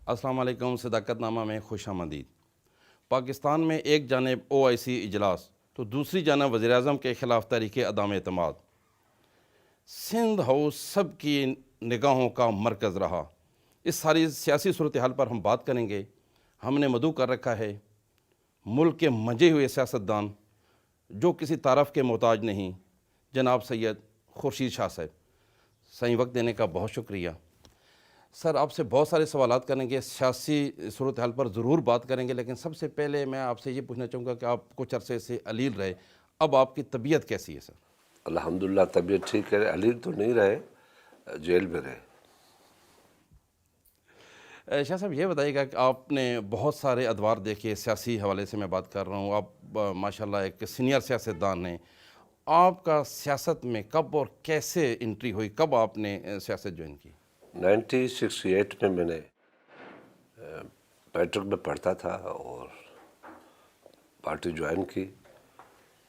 السلام علیکم۔ صداقت نامہ میں خوش آمدید۔ پاکستان میں ایک جانب OIC اجلاس تو دوسری جانب وزیر اعظم کے خلاف تحریک عدم اعتماد۔ سندھ ہاؤس سب کی نگاہوں کا مرکز رہا۔ اس ساری سیاسی صورتحال پر ہم بات کریں گے۔ ہم نے مدعو کر رکھا ہے ملک کے منجے ہوئے سیاستدان جو کسی تعارف کے محتاج نہیں، جناب سید خورشید شاہ صاحب۔ صحیح وقت دینے کا بہت شکریہ سر۔ آپ سے بہت سارے سوالات کریں گے، سیاسی صورتحال پر ضرور بات کریں گے، لیکن سب سے پہلے میں آپ سے یہ پوچھنا چاہوں گا کہ آپ کچھ عرصے سے علیل رہے، اب آپ کی طبیعت کیسی ہے سر؟ الحمدللہ طبیعت ٹھیک ہے۔ علیل تو نہیں رہے، جیل میں رہے۔ شاہ صاحب یہ بتائیے گا کہ آپ نے بہت سارے ادوار دیکھے، سیاسی حوالے سے میں بات کر رہا ہوں، آپ ماشاءاللہ ایک سینئر سیاستدان ہیں۔ آپ کا سیاست میں کب اور کیسے انٹری ہوئی، کب آپ نے سیاست جوائن کی؟ 1968 میں نے پیٹرک میں پڑھتا تھا اور پارٹی جوائن کی۔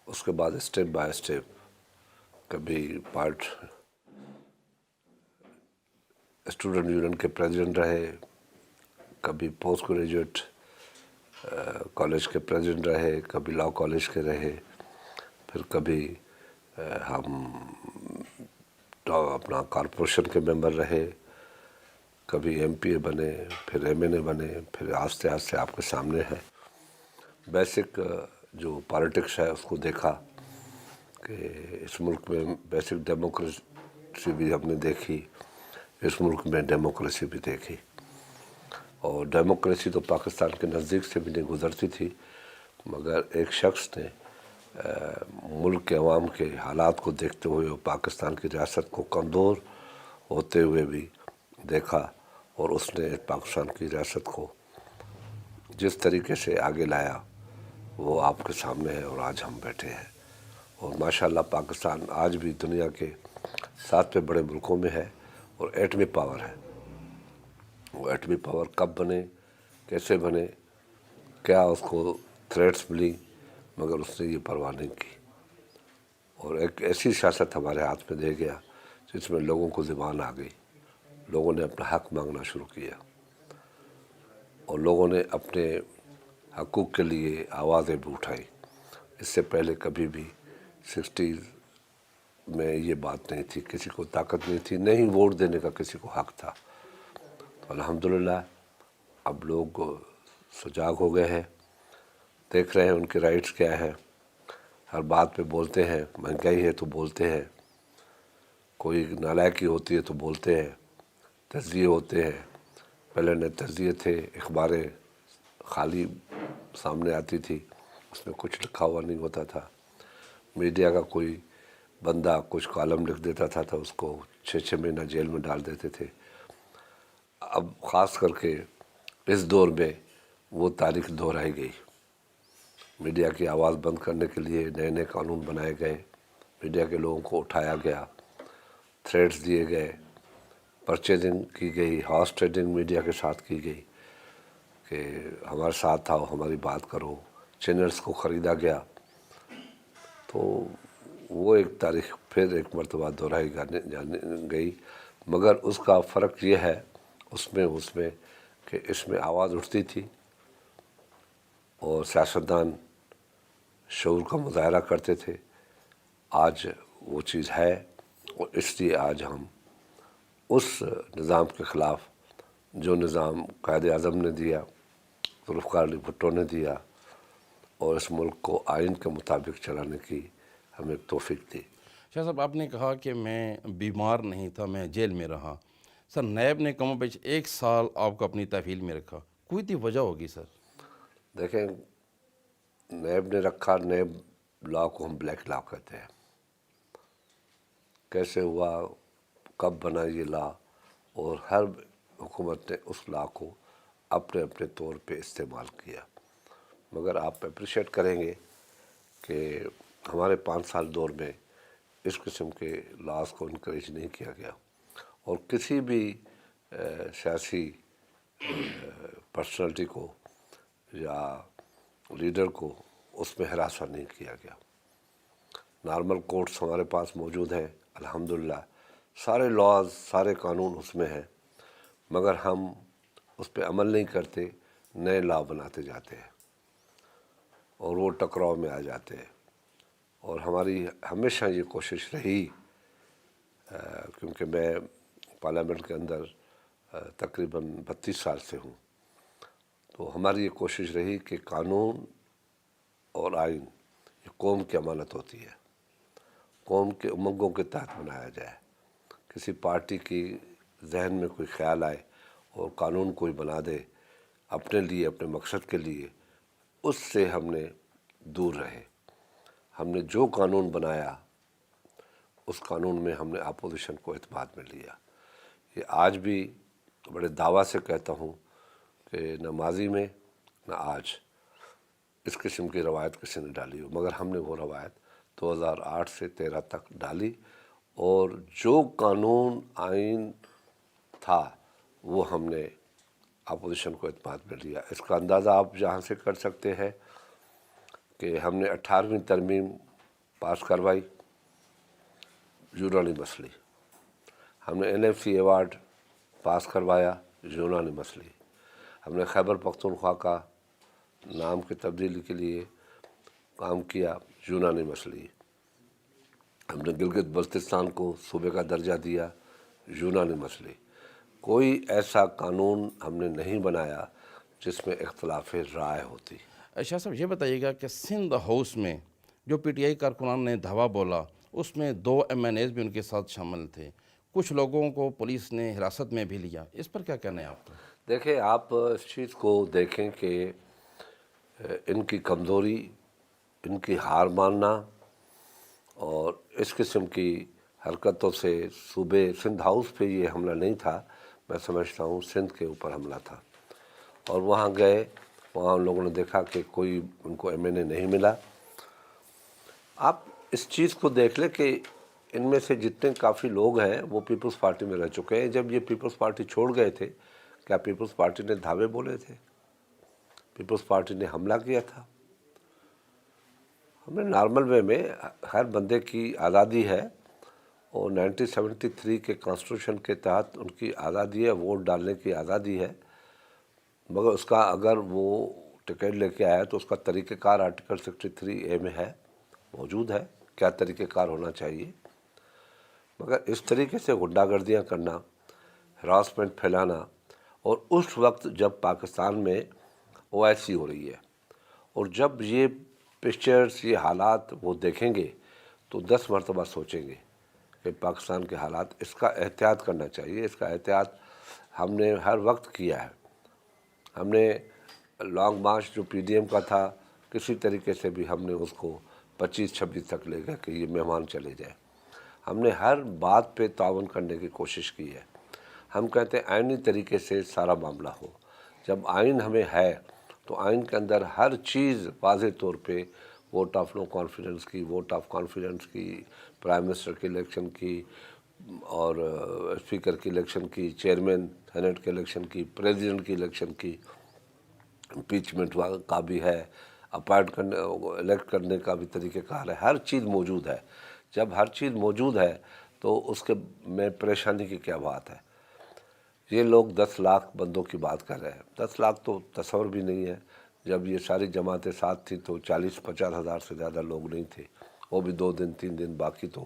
اس کے بعد اسٹیپ بائی اسٹیپ کبھی اسٹوڈنٹ یونین کے پریزیڈنٹ رہے، کبھی پوسٹ گریجویٹ کالج کے پریزیڈنٹ رہے، کبھی لاء کالج کے رہے، پھر کبھی ہم اپنا کارپوریشن کے ممبر رہے، کبھی MP بنے، پھر MNA بنے، پھر آہستہ آہستہ آپ کے سامنے ہے بیسک جو پالیٹکس ہے اس کو دیکھا کہ اس ملک میں بیسک ڈیموکریسی بھی ہم نے دیکھی، اس ملک میں ڈیموکریسی بھی دیکھی۔ اور ڈیموکریسی تو پاکستان کے نزدیک سے بھی نہیں گزرتی تھی، مگر ایک شخص نے ملک کے عوام کے حالات کو دیکھتے ہوئے اور پاکستان کی ریاست کو کمزور ہوتے ہوئے بھی دیکھا، اور اس نے پاکستان کی ریاست کو جس طریقے سے آگے لایا وہ آپ کے سامنے ہے، اور آج ہم بیٹھے ہیں۔ اور ماشاءاللہ پاکستان آج بھی دنیا کے 7ویں بڑے ملکوں میں ہے اور ایٹمی پاور ہے۔ وہ ایٹمی پاور کب بنے، کیسے بنے، کیا اس کو تھریٹس ملی، مگر اس نے یہ پرواہ نہیں کی، اور ایک ایسی سیاست ہمارے ہاتھ میں دے گیا جس میں لوگوں کو زبان آ گئی، لوگوں نے اپنا حق مانگنا شروع کیا، اور لوگوں نے اپنے حقوق کے لیے آوازیں بھی اٹھائی۔ اس سے پہلے کبھی بھی 60s میں یہ بات نہیں تھی، کسی کو طاقت نہیں تھی، نہیں ووٹ دینے کا کسی کو حق تھا۔ تو الحمدللہ اب لوگ سجاگ ہو گئے ہیں، دیکھ رہے ہیں ان کے رائٹس کیا ہے، ہر بات پہ بولتے ہیں۔ مہنگائی ہے تو بولتے ہیں، کوئی نالائکی ہوتی ہے تو بولتے ہیں، تجزیے ہوتے ہیں۔ پہلے نہ تجزیے تھے، اخباریں خالی سامنے آتی تھی، اس میں کچھ لکھا ہوا نہیں ہوتا تھا۔ میڈیا کا کوئی بندہ کچھ کالم لکھ دیتا تھا تو اس کو 6 مہینہ جیل میں ڈال دیتے تھے۔ اب خاص کر کے اس دور میں وہ تاریخ دہرائی گئی۔ میڈیا کی آواز بند کرنے کے لیے نئے نئے قانون بنائے گئے، میڈیا کے لوگوں کو اٹھایا گیا، تھریٹس دیے گئے، پرچیزنگ کی گئی، ہارس ٹریڈنگ میڈیا کے ساتھ کی گئی کہ ہمارے ساتھ آؤ، ہماری بات کرو، چینلز کو خریدا گیا۔ تو وہ ایک تاریخ پھر ایک مرتبہ دہرائی گئی، مگر اس کا فرق یہ ہے اس میں کہ اس میں آواز اٹھتی تھی اور سیاستدان شعور کا مظاہرہ کرتے تھے۔ آج وہ چیز ہے، اور اس لیے آج ہم اس نظام کے خلاف جو نظام قائد اعظم نے دیا، ذوالفقار علی بھٹو نے دیا، اور اس ملک کو آئین کے مطابق چلانے کی ہمیں توفیق دی۔ شاہ صاحب آپ نے کہا کہ میں بیمار نہیں تھا، میں جیل میں رہا۔ سر نیب نے کم و بیش 1 سال آپ کو اپنی تحویل میں رکھا، کوئی تھی وجہ ہوگی سر؟ دیکھیں، نیب نے رکھا، نیب لاء کو ہم بلیک لاء کہتے ہیں۔ کیسے ہوا، کب بنا یہ لاء، اور ہر حکومت نے اس لاء کو اپنے اپنے طور پہ استعمال کیا، مگر آپ اپریشیٹ کریں گے کہ ہمارے 5 سال دور میں اس قسم کے لاز کو انکریج نہیں کیا گیا، اور کسی بھی سیاسی پرسنالٹی کو یا لیڈر کو اس میں ہراساں نہیں کیا گیا۔ نارمل کورٹس ہمارے پاس موجود ہیں، الحمدللہ سارے لاز، سارے قانون اس میں ہیں، مگر ہم اس پہ عمل نہیں کرتے، نئے لا بناتے جاتے ہیں اور وہ ٹکراؤ میں آ جاتے ہیں۔ اور ہماری ہمیشہ یہ کوشش رہی، کیونکہ میں پارلیمنٹ کے اندر تقریباً 32 سال سے ہوں، تو ہماری یہ کوشش رہی کہ قانون اور آئین یہ قوم کی امانت ہوتی ہے، قوم کے امنگوں کے تحت بنایا جائے۔ کسی پارٹی کی ذہن میں کوئی خیال آئے اور قانون کوئی بنا دے اپنے لیے، اپنے مقصد کے لیے، اس سے ہم نے دور رہے۔ ہم نے جو قانون بنایا اس قانون میں ہم نے اپوزیشن کو اعتماد میں لیا۔ یہ آج بھی بڑے دعویٰ سے کہتا ہوں کہ نہ ماضی میں نہ آج اس قسم کی روایت کسی نے ڈالی ہو، مگر ہم نے وہ روایت 2008 سے 13 تک ڈالی، اور جو قانون آئین تھا وہ ہم نے اپوزیشن کو اعتماد میں لیا۔ اس کا اندازہ آپ جہاں سے کر سکتے ہیں کہ ہم نے 18ویں ترمیم پاس کروائی، یونانیمسلی۔ ہم نے NFC ایوارڈ پاس کروایا، یونانیمسلی۔ ہم نے خیبر پختونخوا کا نام کی تبدیلی کے لیے کام کیا، یونانیمسلی۔ ہم نے گلگت بلتستان کو صوبے کا درجہ دیا، یونانیمسلی۔ کوئی ایسا قانون ہم نے نہیں بنایا جس میں اختلاف رائے ہوتی۔ شاہ صاحب یہ بتائیے گا کہ سندھ ہاؤس میں جو PTI کارکنان نے دھاوا بولا، اس میں 2 MNAs بھی ان کے ساتھ شامل تھے، کچھ لوگوں کو پولیس نے حراست میں بھی لیا، اس پر کیا کہنا ہے آپ کا؟ دیکھیں، آپ اس چیز کو دیکھیں کہ ان کی کمزوری، ان کی ہار ماننا اور اس قسم کی حرکتوں سے صوبے سندھ ہاؤس پہ یہ حملہ نہیں تھا، میں سمجھتا ہوں سندھ کے اوپر حملہ تھا۔ اور وہاں گئے، وہاں ان لوگوں نے دیکھا کہ کوئی ان کو MNA نہیں ملا۔ آپ اس چیز کو دیکھ لیں کہ ان میں سے جتنے کافی لوگ ہیں وہ پیپلز پارٹی میں رہ چکے ہیں۔ جب یہ پیپلز پارٹی چھوڑ گئے تھے، کیا پیپلز پارٹی نے دھاوے بولے تھے؟ پیپلز پارٹی نے حملہ کیا تھا؟ ہمیں نارمل وے میں ہر بندے کی آزادی ہے، اور 1973 کے کانسٹیٹیوشن کے تحت ان کی آزادی ہے، ووٹ ڈالنے کی آزادی ہے، مگر اس کا اگر وہ ٹکٹ لے کے آیا تو اس کا طریقہ کار آرٹیکل 63A میں ہے، موجود ہے، کیا طریقہ کار ہونا چاہیے۔ مگر اس طریقے سے غنڈہ گردیاں کرنا، ہراسمنٹ پھیلانا، اور اس وقت جب پاکستان میں OIC ہو رہی ہے، اور جب یہ پکچرز، یہ حالات وہ دیکھیں گے تو 10 مرتبہ سوچیں گے کہ پاکستان کے حالات، اس کا احتیاط کرنا چاہیے۔ اس کا احتیاط ہم نے ہر وقت کیا ہے۔ ہم نے لانگ مارچ جو PDM کا تھا، کسی طریقے سے بھی ہم نے اس کو 25-26 تک لے گئے کہ یہ مہمان چلے جائے۔ ہم نے ہر بات پہ تعاون کرنے کی کوشش کی ہے۔ ہم کہتے ہیں آئینی طریقے سے سارا معاملہ ہو۔ جب آئین ہمیں ہے تو آئین کے اندر ہر چیز واضح طور پہ، ووٹ آف نو کانفیڈنس کی، ووٹ آف کانفیڈنس کی، پرائم منسٹر کی الیکشن کی، اور اسپیکر کی الیکشن کی، چیئرمین سینٹ کے الیکشن کی، پریزیڈنٹ کی الیکشن کی، امپیچمنٹ کا بھی ہے، اپائنٹ کرنے، الیکٹ کرنے کا بھی طریقہ کار ہے، ہر چیز موجود ہے۔ جب ہر چیز موجود ہے تو اس کے میں پریشانی کی کیا بات ہے؟ یہ لوگ 10 لاکھ بندوں کی بات کر رہے ہیں، 10 لاکھ تو تصور بھی نہیں ہے۔ جب یہ ساری جماعتیں ساتھ تھیں تو 40-50 ہزار سے زیادہ لوگ نہیں تھے، وہ بھی 2 دن 3 دن، باقی تو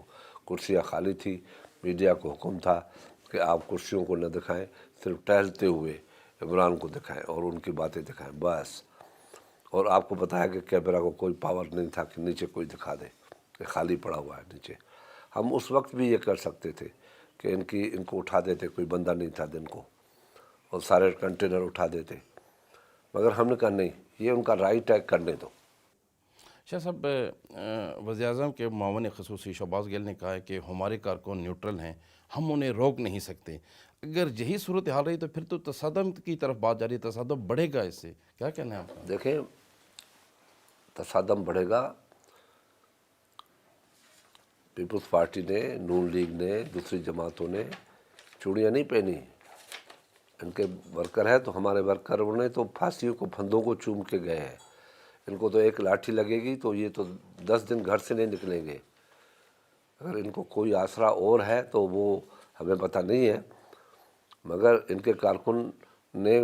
کرسیاں خالی تھیں۔ میڈیا کو حکم تھا کہ آپ کرسیوں کو نہ دکھائیں، صرف ٹہلتے ہوئے عمران کو دکھائیں اور ان کی باتیں دکھائیں، بس۔ اور آپ کو بتایا کہ کیمرہ کو کوئی پاور نہیں تھا کہ نیچے کوئی دکھا دے کہ خالی پڑا ہوا ہے نیچے۔ ہم اس وقت بھی یہ کر سکتے تھے کہ ان کو اٹھا دیتے، کوئی بندہ نہیں تھا دن کو، اور سارے کنٹینر اٹھا دیتے، مگر ہم نے کہا نہیں، یہ ان کا رائٹ ہے، کرنے دو۔ شاہ صاحب، وزیر اعظم کے معاون خصوصی شہباز گل نے کہا ہے کہ ہمارے کارکن نیوٹرل ہیں، ہم انہیں روک نہیں سکتے۔ اگر یہی صورتحال رہی تو پھر تو تصادم کی طرف بات جاری ہے، تصادم بڑھے گا اس سے، کیا کہنا ہے آپ کا؟ دیکھیں، تصادم بڑھے گا۔ پیپلز پارٹی نے، نون لیگ نے، دوسری جماعتوں نے چوڑیاں نہیں پہنی۔ ان کے ورکر ہے تو ہمارے ورکروں نے تو پھانسیوں کو، پھندوں کو چوم کے گئے ہیں۔ ان کو تو ایک لاٹھی لگے گی تو یہ تو 10 دن گھر سے نہیں نکلیں گے۔ اگر ان کو کوئی آسرا اور ہے تو وہ ہمیں پتہ نہیں ہے، مگر ان کے کارکن نے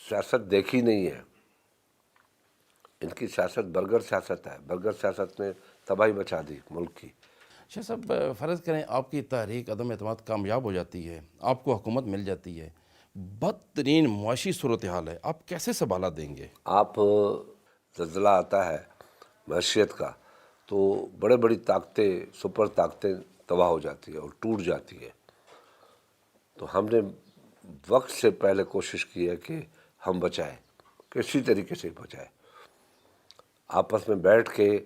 سیاست دیکھی نہیں ہے. ان کی سیاست برگر سیاست ہے. برگر سیاست نے تباہی مچا دی ملک کی. شاہ صاحب فرض کریں آپ کی تحریک عدم اعتماد کامیاب ہو جاتی ہے، آپ کو حکومت مل جاتی ہے، بدترین معاشی صورتحال ہے، آپ کیسے سنبھالا دیں گے؟ آپ زلزلہ آتا ہے معیشت کا تو بڑے بڑی طاقتیں، سپر طاقتیں تباہ ہو جاتی ہیں اور ٹوٹ جاتی ہے. تو ہم نے وقت سے پہلے کوشش کی ہے کہ ہم بچائیں، کسی طریقے سے بچائیں. آپس میں بیٹھ کے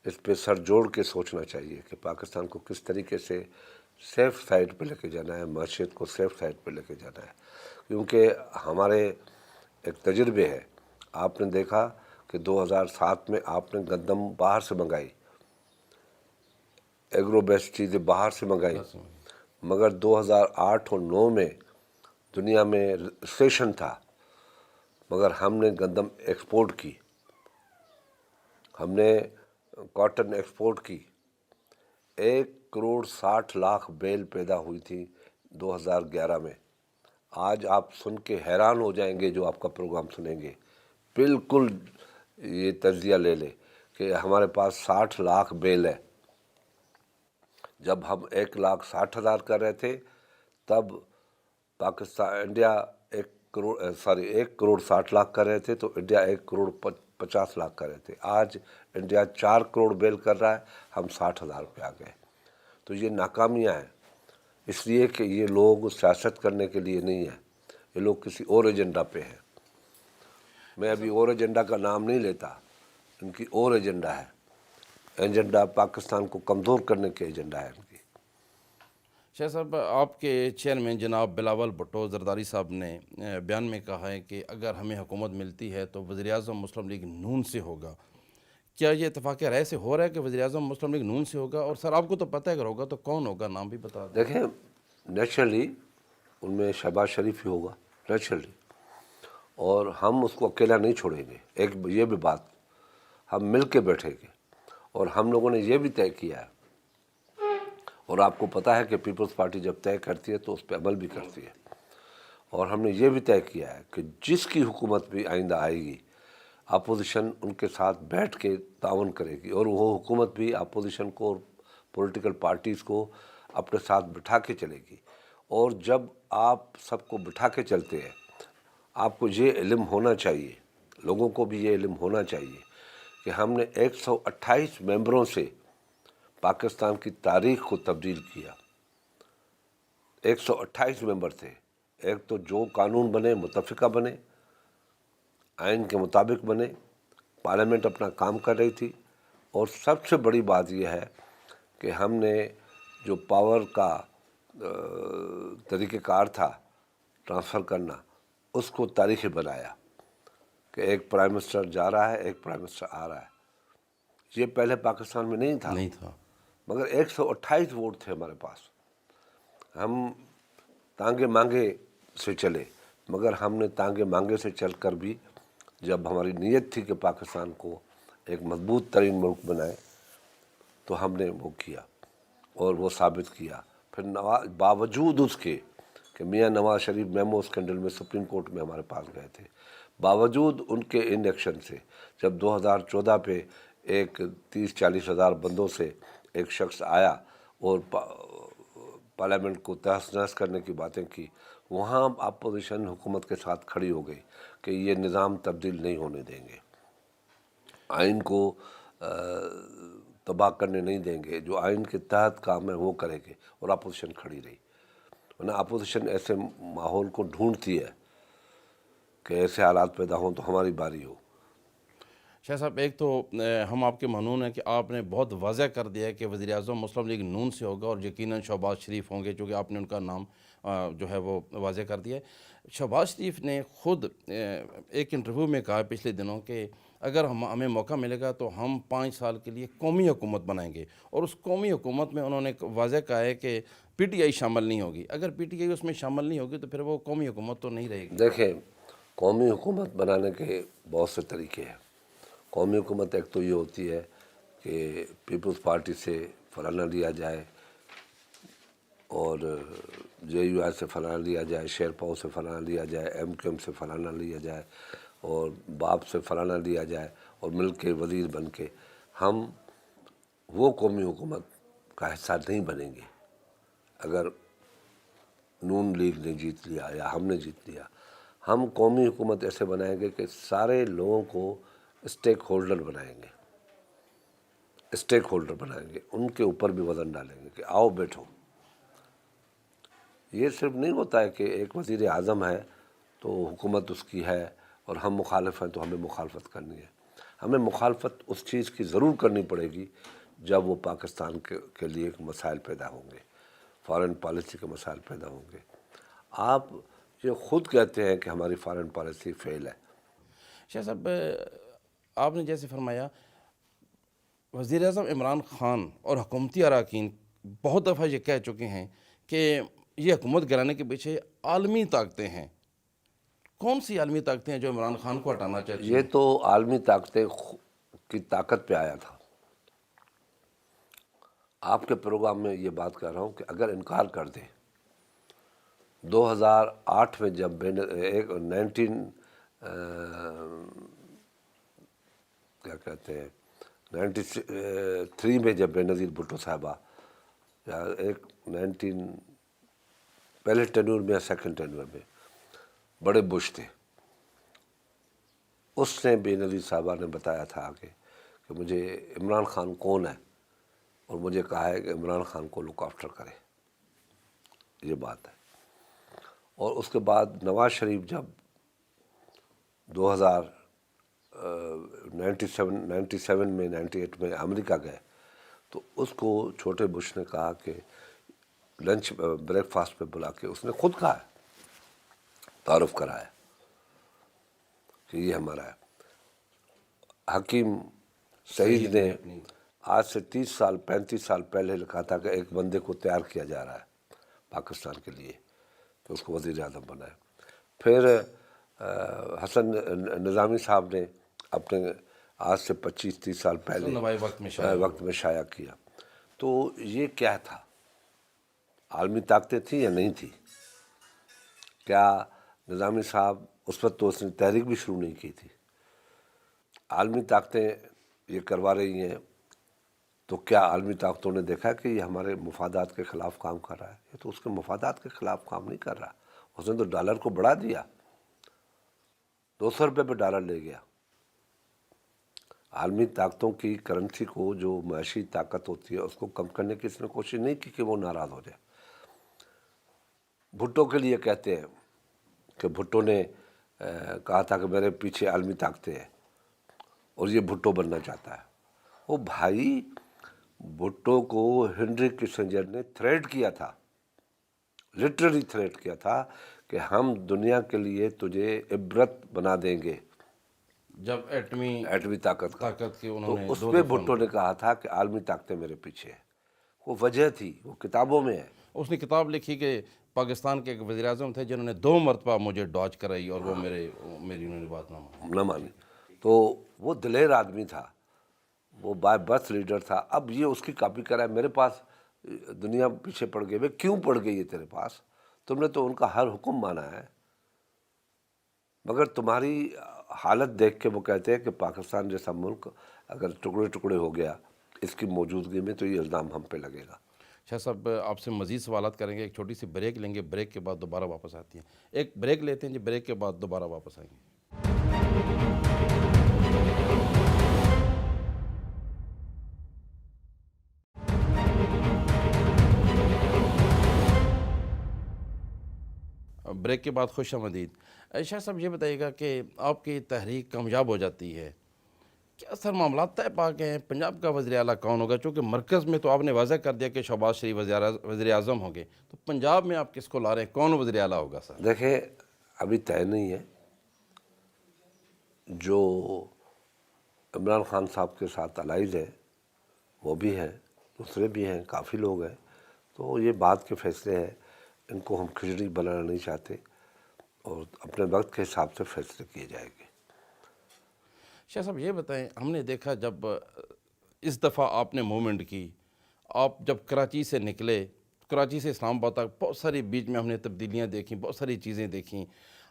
اس پہ سر جوڑ کے سوچنا چاہیے کہ پاکستان کو کس طریقے سے سیف سائڈ پہ لے کے جانا ہے، معیشت کو سیف سائڈ پہ لے کے جانا ہے. کیونکہ ہمارے ایک تجربے ہے. آپ نے دیکھا کہ 2007 میں آپ نے گندم باہر سے منگائی، ایگرو بیسڈ چیزیں باہر سے منگائی، مگر 2008 اور 2009 میں دنیا میں ریسیشن تھا، مگر ہم نے گندم ایکسپورٹ کی، ہم نے کاٹن ایکسپورٹ کی. 1,60,00,000 بیل پیدا ہوئی تھی 2011 میں. آج آپ سن کے حیران ہو جائیں گے جو آپ کا پروگرام سنیں گے. بالکل یہ تجزیہ لے لیں کہ ہمارے پاس 60 لاکھ بیل ہے. جب ہم 1,60,000 کر رہے تھے تب پاکستان انڈیا 1,60,00,000 کر رہے تھے تو انڈیا 1,50,00,000 کر رہے تھے. آج انڈیا 4 کروڑ بیل کر رہا ہے، ہم 60,000 پہ آ گئے. تو یہ ناکامیاں ہیں، اس لیے کہ یہ لوگ سیاست کرنے کے لیے نہیں ہیں، یہ لوگ کسی اور ایجنڈا پہ ہیں. میں ابھی اور ایجنڈا کا نام نہیں لیتا، ان کی اور ایجنڈا ہے. ایجنڈا پاکستان کو کمزور کرنے کے ایجنڈا ہے ان کی. شاہ صاحب آپ کے چیئرمین جناب بلاول بھٹو زرداری صاحب نے بیان میں کہا ہے کہ اگر ہمیں حکومت ملتی ہے تو وزیر اعظم مسلم لیگ نون سے ہوگا. کیا یہ اتفاق رائے سے ہو رہا ہے کہ وزیر اعظم مسلم لیگ نون سے ہوگا؟ اور سر آپ کو تو پتہ ہے اگر ہوگا تو کون ہوگا، نام بھی بتا دیں. دیکھیں نیچرلی ان میں شہباز شریف ہی ہوگا نیچرلی، اور ہم اس کو اکیلا نہیں چھوڑیں گے. ایک یہ بھی بات ہم مل کے بیٹھیں گے، اور ہم لوگوں نے یہ بھی طے کیا ہے، اور آپ کو پتہ ہے کہ پیپلز پارٹی جب طے کرتی ہے تو اس پہ عمل بھی کرتی ہے. اور ہم نے یہ بھی طے کیا ہے کہ جس کی حکومت بھی آئندہ آئے گی اپوزیشن ان کے ساتھ بیٹھ کے تعاون کرے گی، اور وہ حکومت بھی اپوزیشن کو اور پولیٹیکل پارٹیز کو اپنے ساتھ بٹھا کے چلے گی. اور جب آپ سب کو بٹھا کے چلتے ہیں، آپ کو یہ علم ہونا چاہیے، لوگوں کو بھی یہ علم ہونا چاہیے کہ ہم نے 128 ممبروں سے پاکستان کی تاریخ کو تبدیل کیا. 128 ممبر تھے. ایک تو جو قانون بنے متفقہ بنے، آئین کے مطابق بنے، پارلیمنٹ اپنا کام کر رہی تھی. اور سب سے بڑی بات یہ ہے کہ ہم نے جو پاور کا طریقہ کار تھا ٹرانسفر کرنا، اس کو تاریخی بنایا کہ ایک پرائم منسٹر جا رہا ہے، ایک پرائم منسٹر آ رہا ہے. یہ پہلے پاکستان میں نہیں تھا. مگر 128 ووٹ تھے ہمارے پاس. ہم تانگے مانگے سے چلے، مگر ہم نے تانگے مانگے سے چل کر بھی جب ہماری نیت تھی کہ پاکستان کو ایک مضبوط ترین ملک بنائے تو ہم نے وہ کیا اور وہ ثابت کیا. پھر باوجود اس کے کہ میاں نواز شریف میمو اسکینڈل میں سپریم کورٹ میں ہمارے پاس گئے تھے، باوجود ان کے ان ایکشن سے جب 2014 پہ ایک 30-40 ہزار بندوں سے ایک شخص آیا اور پارلیمنٹ کو تہس نہس کرنے کی باتیں کی، وہاں اپوزیشن حکومت کے ساتھ کھڑی ہو گئی کہ یہ نظام تبدیل نہیں ہونے دیں گے، آئین کو تباہ کرنے نہیں دیں گے، جو آئین کے تحت کام ہے وہ کریں گے. اور اپوزیشن کھڑی رہی. ورنہ اپوزیشن ایسے ماحول کو ڈھونڈتی ہے کہ ایسے حالات پیدا ہوں تو ہماری باری ہو. شاہ صاحب ایک تو ہم آپ کے ممنون ہیں کہ آپ نے بہت واضح کر دیا ہے کہ وزیر اعظم مسلم لیگ نون سے ہوگا، اور یقیناً شہباز شریف ہوں گے، چونکہ آپ نے ان کا نام جو ہے وہ واضح کر دیا ہے. شہباز شریف نے خود ایک انٹرویو میں کہا پچھلے دنوں کہ اگر ہمیں موقع ملے گا تو ہم 5 سال کے لیے قومی حکومت بنائیں گے. اور اس قومی حکومت میں انہوں نے واضح کہا ہے کہ پی ٹی آئی شامل نہیں ہوگی. اگر پی ٹی آئی اس میں شامل نہیں ہوگی تو پھر وہ قومی حکومت تو نہیں رہے گی. دیکھیں قومی حکومت بنانے کے بہت سے طریقے ہیں. قومی حکومت ایک تو یہ ہوتی ہے کہ پیپلز پارٹی سے فلانا لیا جائے اور JUI سے فلانا لیا جائے, شیرپاؤ سے فلانا لیا جائے, MQM سے فلانا لیا جائے, اور باپ سے فلانا لیا جائے, اور مل کے وزیر بن کے ہم وہ قومی حکومت کا حصہ نہیں بنیں گے. اگر نون لیگ نے جیت لیا یا ہم نے جیت لیا, ہم قومی حکومت ایسے بنائیں گے کہ سارے لوگوں کو اسٹیک ہولڈر بنائیں گے, اسٹیک ہولڈر بنائیں گے, ان کے اوپر بھی وزن ڈالیں گے کہ آؤ بیٹھو. یہ صرف نہیں ہوتا ہے کہ ایک وزیر اعظم ہے تو حکومت اس کی ہے اور ہم مخالف ہیں تو ہمیں مخالفت کرنی ہے. ہمیں مخالفت اس چیز کی ضرور کرنی پڑے گی جب وہ پاکستان کے لیے ایک مسائل پیدا ہوں گے, فارن پالیسی کے مسائل پیدا ہوں گے. آپ یہ خود کہتے ہیں کہ ہماری فارن پالیسی فیل ہے. شاہ صاحب, آپ نے جیسے فرمایا وزیر اعظم عمران خان اور حکومتی اراکین بہت دفعہ یہ کہہ چکے ہیں کہ یہ حکومت گرانے کے پیچھے عالمی طاقتیں ہیں. کون سی عالمی طاقتیں ہیں جو عمران خان کو ہٹانا چاہتی ہیں؟ یہ تو عالمی طاقتیں کی طاقت پہ آیا تھا. آپ کے پروگرام میں یہ بات کر رہا ہوں کہ اگر انکار کر دیں, 2008 میں جب 93 میں جب بینظیر بھٹو صاحبہ, یا پہلے ٹینیور میں یا سیکنڈ ٹینیور میں بڑے بش تھے, اس نے بینظیر صاحبہ نے بتایا تھا کہ مجھے عمران خان کون ہے, اور مجھے کہا ہے کہ عمران خان کو لک آفٹر کرے. یہ بات ہے. اور اس کے بعد نواز شریف جب 97 میں 98 میں امریکہ گئے تو اس کو چھوٹے بش نے کہا کہ لنچ بریک فاسٹ پہ بلا کے اس نے خود کہا ہے, تعارف کرایا کہ یہ ہمارا ہے. حکیم سعید نے آج سے 30 سال 35 سال پہلے لکھا تھا کہ ایک بندے کو تیار کیا جا رہا ہے پاکستان کے لیے کہ اس کو وزیر اعظم بنائے. پھر حسن نظامی صاحب نے اپنے آج سے 25-30 سال پہلے وقت میں شائع کیا. تو یہ کیا تھا؟ عالمی طاقتیں تھیں یا نہیں تھی؟ کیا نظامی صاحب اس وقت تو اس نے تحریک بھی شروع نہیں کی تھی. عالمی طاقتیں یہ کروا رہی ہیں تو کیا عالمی طاقتوں نے دیکھا کہ یہ ہمارے مفادات کے خلاف کام کر رہا ہے؟ یہ تو اس کے مفادات کے خلاف کام نہیں کر رہا. اس نے تو ڈالر کو بڑھا دیا, 200 روپے پہ ڈالر لے گیا. عالمی طاقتوں کی کرنسی کو جو معاشی طاقت ہوتی ہے اس کو کم کرنے کی اس نے کوشش نہیں کی کہ وہ ناراض ہو جائے. بھٹو کے لیے کہتے ہیں کہ بھٹو نے کہا تھا کہ میرے پیچھے عالمی طاقتیں ہیں اور یہ بھٹو بننا چاہتا ہے. وہ بھائی, بھٹو کو ہنری کسنجر نے تھریٹ کیا تھا, لٹرلی تھریٹ کیا تھا کہ ہم دنیا کے لیے تجھے عبرت بنا دیں گے جب ایٹمی طاقت کا. کی انہوں تو نے اس پہ بھٹو نے کہا تھا کہ عالمی طاقتیں میرے پیچھے ہیں. وہ وجہ تھی, وہ کتابوں میں ہے. اس نے کتاب لکھی کہ پاکستان کے ایک وزیر اعظم تھے جنہوں نے 2 مرتبہ مجھے ڈاج کرائی اور وہ میری انہوں نے بات نہ مانی. تو وہ دلیر آدمی تھا, وہ بائی برتھ لیڈر تھا. اب یہ اس کی کاپی کرا ہے. میرے پاس دنیا پیچھے پڑ گئی. کیوں پڑ گئی ہے تیرے پاس؟ تم نے تو ان کا ہر حکم مانا ہے, مگر تمہاری حالت دیکھ کے وہ کہتے ہیں کہ پاکستان جیسا ملک اگر ٹکڑے ٹکڑے ہو گیا اس کی موجودگی میں تو یہ الزام ہم پہ لگے گا. شاہ صاحب, آپ سے مزید سوالات کریں گے, ایک چھوٹی سی بریک لیں گے, بریک کے بعد دوبارہ واپس آتی ہیں. ایک بریک لیتے ہیں جی, بریک کے بعد دوبارہ واپس آئیں گے. بریک کے بعد خوش آمدید. شاہ صاحب یہ بتائیے گا کہ آپ کی تحریک کامیاب ہو جاتی ہے, کیا سر معاملات طے پا کے ہیں پنجاب کا وزیر اعلیٰ کون ہوگا؟ چونکہ مرکز میں تو آپ نے واضح کر دیا کہ شہباز شریف وزیر اعظم ہوں گے, تو پنجاب میں آپ کس کو لا رہے ہیں, کون وزیر اعلیٰ ہوگا سر؟ دیکھیں, ابھی طے نہیں ہے. جو عمران خان صاحب کے ساتھ الائز ہے وہ بھی ہیں, دوسرے بھی ہیں, کافی لوگ ہیں. تو یہ بات کے فیصلے ہیں, ان کو ہم کھچڑی بنانا نہیں چاہتے اور اپنے وقت کے حساب سے فیصلے کیے جائیں گے. شاہ صاحب یہ بتائیں, ہم نے دیکھا جب اس دفعہ آپ نے موومنٹ کی, آپ جب کراچی سے نکلے کراچی سے اسلام آباد تک بہت ساری بیچ میں ہم نے تبدیلیاں دیکھیں، بہت ساری چیزیں دیکھیں.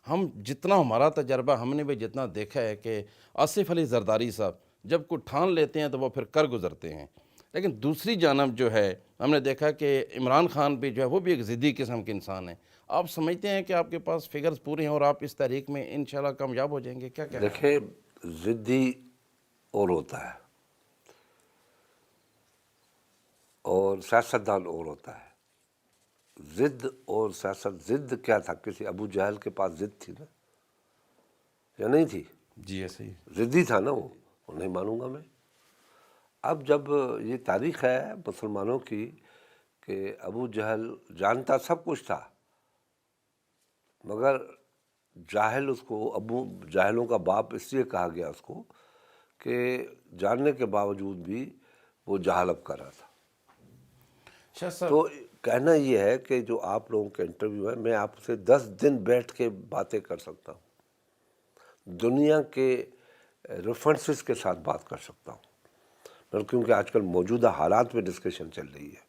ہم جتنا ہمارا تجربہ ہم نے بھی جتنا دیکھا ہے کہ آصف علی زرداری صاحب جب کوئی ٹھان لیتے ہیں تو وہ پھر کر گزرتے ہیں. لیکن دوسری جانب جو ہے ہم نے دیکھا کہ عمران خان بھی جو ہے وہ بھی ایک ضدی قسم کے انسان ہیں. آپ سمجھتے ہیں کہ آپ کے پاس فگرز پورے ہیں اور آپ اس تحریک میں انشاءاللہ کامیاب ہو جائیں گے؟ کیا کیا دیکھیں، ضدی اور ہوتا ہے اور سیاستدان اور ہوتا ہے. ضد اور سیاست، ضد کیا تھا؟ کسی ابو جہل کے پاس ضد تھی نا، یا نہیں تھی؟ جی ایسے ہی. ضدی تھا نا وہ نہیں مانوں گا میں. اب جب یہ تاریخ ہے مسلمانوں کی کہ ابو جہل جانتا سب کچھ تھا، مگر جاہل، اس کو ابو جاہلوں کا باپ اس لیے کہا گیا اس کو کہ جاننے کے باوجود بھی وہ جہالت کر رہا تھا. شاہ صاحب تو کہنا یہ ہے کہ جو آپ لوگوں کے انٹرویو ہے، میں آپ سے 10 دن بیٹھ کے باتیں کر سکتا ہوں، دنیا کے ریفرنسز کے ساتھ بات کر سکتا ہوں، کیونکہ آج کل موجودہ حالات میں ڈسکشن چل رہی ہے.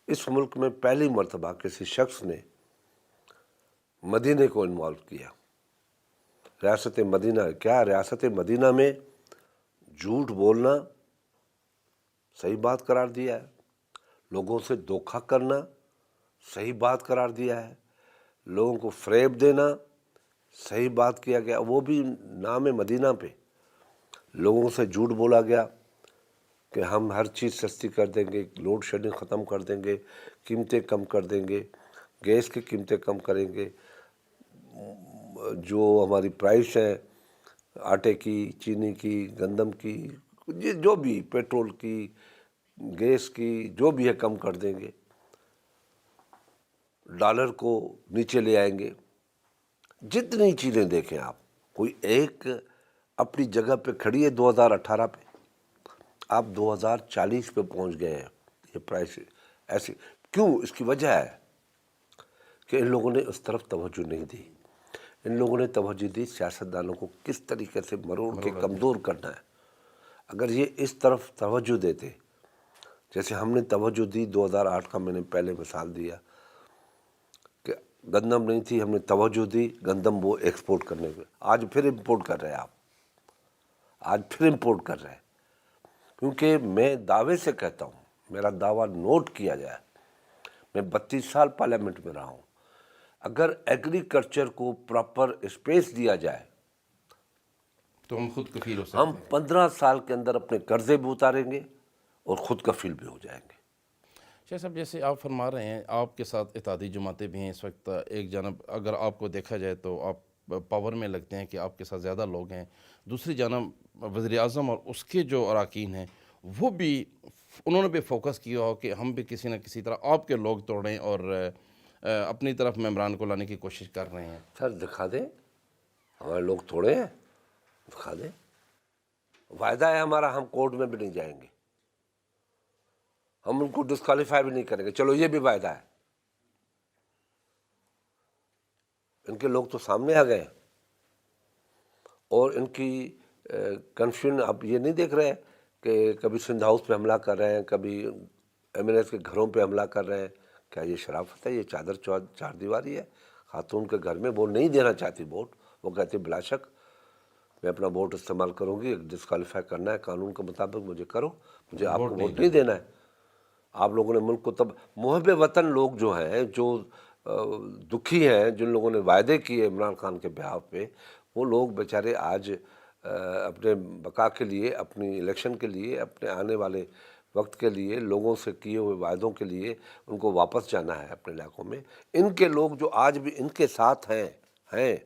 اس ملک میں پہلی مرتبہ کسی شخص نے مدینہ کو انوالو کیا. ریاست مدینہ، کیا ریاست مدینہ میں جھوٹ بولنا صحیح بات قرار دیا ہے، لوگوں سے دھوکہ کرنا صحیح بات قرار دیا ہے، لوگوں کو فریب دینا صحیح بات کیا گیا، وہ بھی نام مدینہ پہ. لوگوں سے جھوٹ بولا گیا کہ ہم ہر چیز سستی کر دیں گے، لوڈ شیڈنگ ختم کر دیں گے، قیمتیں کم کر دیں گے، گیس کی قیمتیں کم کریں گے، جو ہماری پرائس ہے آٹے کی، چینی کی، گندم کی، جو بھی پیٹرول کی، گیس کی، جو بھی ہے کم کر دیں گے، ڈالر کو نیچے لے آئیں گے. جتنی چیزیں دیکھیں آپ، کوئی ایک اپنی جگہ پہ کھڑی ہے 2018 پہ، آپ 2040 پہ پہنچ گئے ہیں. یہ پرائس ایسی کیوں؟ اس کی وجہ ہے کہ ان لوگوں نے اس طرف توجہ نہیں دی. ان لوگوں نے توجہ دی سیاستدانوں کو کس طریقے سے مروڑ کے کمزور کرنا ہے. اگر یہ اس طرف توجہ دیتے، جیسے ہم نے توجہ دی 2008 کا میں نے پہلے مثال دیا کہ گندم نہیں تھی، ہم نے توجہ دی گندم وہ ایکسپورٹ کرنے پہ. آج پھر امپورٹ کر رہے ہیں آپ، آج پھر امپورٹ کر رہے ہیں. کیونکہ میں دعوے سے کہتا ہوں، میرا دعویٰ نوٹ کیا جائے، میں 32 سال پارلیمنٹ میں رہا ہوں، اگر ایگریکلچر کو پراپر اسپیس دیا جائے تو ہم خود کفیل ہو سکتے ہم ہیں. 15 سال کے اندر اپنے قرضے بھی اتاریں گے اور خود کفیل بھی ہو جائیں گے. شاہ صاحب جیسے آپ فرما رہے ہیں، آپ کے ساتھ اتحادی جماعتیں بھی ہیں اس وقت. ایک جانب اگر آپ کو دیکھا جائے تو آپ پاور میں لگتے ہیں کہ آپ کے ساتھ زیادہ لوگ ہیں، دوسری جانب وزیر اعظم اور اس کے جو اراکین ہیں وہ بھی انہوں نے بھی فوکس کیا ہو کہ ہم بھی کسی نہ کسی طرح آپ کے لوگ توڑیں اور اپنی طرف ممبران کو لانے کی کوشش کر رہے ہیں. سر دکھا دیں، ہمارے لوگ تھوڑے ہیں، دکھا دیں. وعدہ ہے ہمارا، ہم کورٹ میں بھی نہیں جائیں گے، ہم ان کو ڈسکوالیفائی بھی نہیں کریں گے. چلو یہ بھی وعدہ ہے. ان کے لوگ تو سامنے آ گئے اور ان کی کنفیوژن آپ یہ نہیں دیکھ رہے کہ کبھی سندھ ہاؤس پہ حملہ کر رہے ہیں، کبھی ایم ایل اے کے گھروں پہ حملہ کر رہے ہیں. کیا یہ شرافت ہے؟ یہ چار دیواری ہے. خاتون کے گھر میں وہ نہیں دینا چاہتی ووٹ، وہ کہتی بلا شک میں اپنا ووٹ استعمال کروں گی، ڈسکوالیفائی کرنا ہے قانون کے مطابق مجھے کرو، مجھے آپ کو ووٹ نہیں دینا ہے. آپ لوگوں نے ملک کو تب محب وطن لوگ جو ہیں، جو دکھی ہیں، جن لوگوں نے وعدے کیے عمران خان کے بہاف پہ، وہ لوگ بیچارے آج اپنے بقا کے لیے، اپنی الیکشن کے لیے، اپنے آنے والے وقت کے لیے، لوگوں سے کیے ہوئے وعدوں کے لیے ان کو واپس جانا ہے اپنے علاقوں میں. ان کے لوگ جو آج بھی ان کے ساتھ ہیں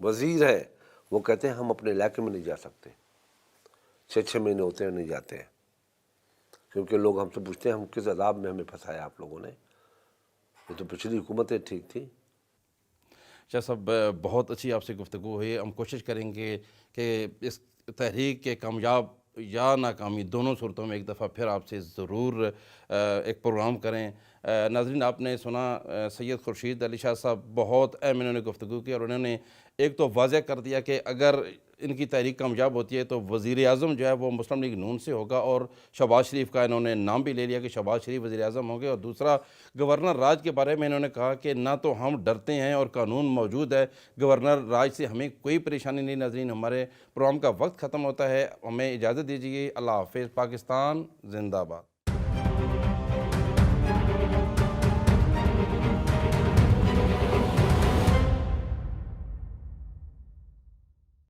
وزیر ہیں، وہ کہتے ہیں ہم اپنے علاقے میں نہیں جا سکتے. 6 مہینے ہوتے ہیں نہیں جاتے ہیں، کیونکہ لوگ ہم سے پوچھتے ہیں ہم کس عذاب میں ہمیں پھنسایا آپ لوگوں نے. یہ تو پچھلی حکومتیں ٹھیک تھیں. شاہ صاحب بہت اچھی آپ سے گفتگو ہوئی. ہم کوشش کریں گے کہ اس تحریک کے کامیاب یا ناکامی دونوں صورتوں میں ایک دفعہ پھر آپ سے ضرور ایک پروگرام کریں. ناظرین، آپ نے سنا سید خورشید علی شاہ صاحب بہت اہم انہوں نے گفتگو کی اور انہوں نے ایک تو واضح کر دیا کہ اگر ان کی تحریک کامیاب ہوتی ہے تو وزیر اعظم جو ہے وہ مسلم لیگ نون سے ہوگا، اور شہباز شریف کا انہوں نے نام بھی لے لیا کہ شہباز شریف وزیر اعظم ہوں گے۔ اور دوسرا گورنر راج کے بارے میں انہوں نے کہا کہ نہ تو ہم ڈرتے ہیں اور قانون موجود ہے، گورنر راج سے ہمیں کوئی پریشانی نہیں۔ ناظرین، ہمارے پروگرام کا وقت ختم ہوتا ہے، ہمیں اجازت دیجیے، اللہ حافظ۔ پاکستان زندہ باد۔